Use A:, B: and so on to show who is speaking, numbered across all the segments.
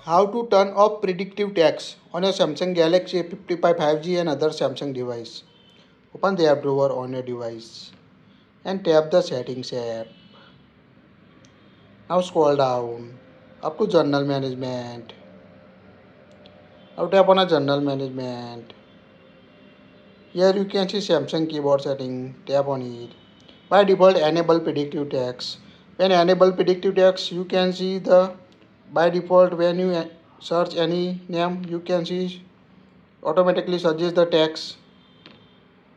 A: How to turn off predictive text on your Samsung Galaxy A55 5G and other Samsung device. Open the app drawer on your device and tap the settings app. Now scroll down up to general management. Now tap on a general management. Here you can see Samsung keyboard setting. Tap on it. By default enable predictive text. When enable predictive text you can see the by default when you search any name you can see automatically suggest the text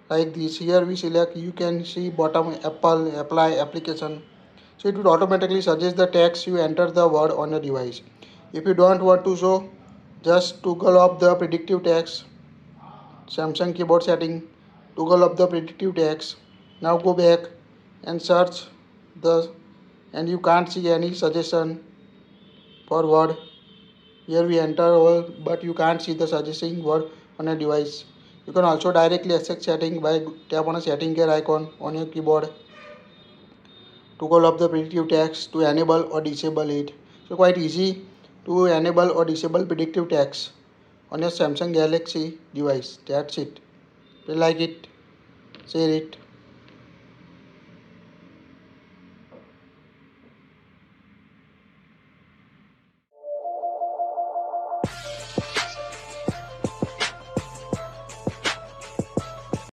A: like this. Here we select, you can see bottom Apple apply application, so it will automatically suggest the text you enter the word on your device. If you don't want to show, just toggle off the predictive text. Samsung keyboard setting, toggle off the predictive text. Now go back and search the, and you can't see any suggestion for word. Here we enter all, but you can't see the suggesting word on a device. You can also directly access setting by tap on a setting gear icon on your keyboard. Toggle off the predictive text to enable or disable it. So quite easy to enable or disable predictive text on your Samsung Galaxy device. That's it. If you like it, share it.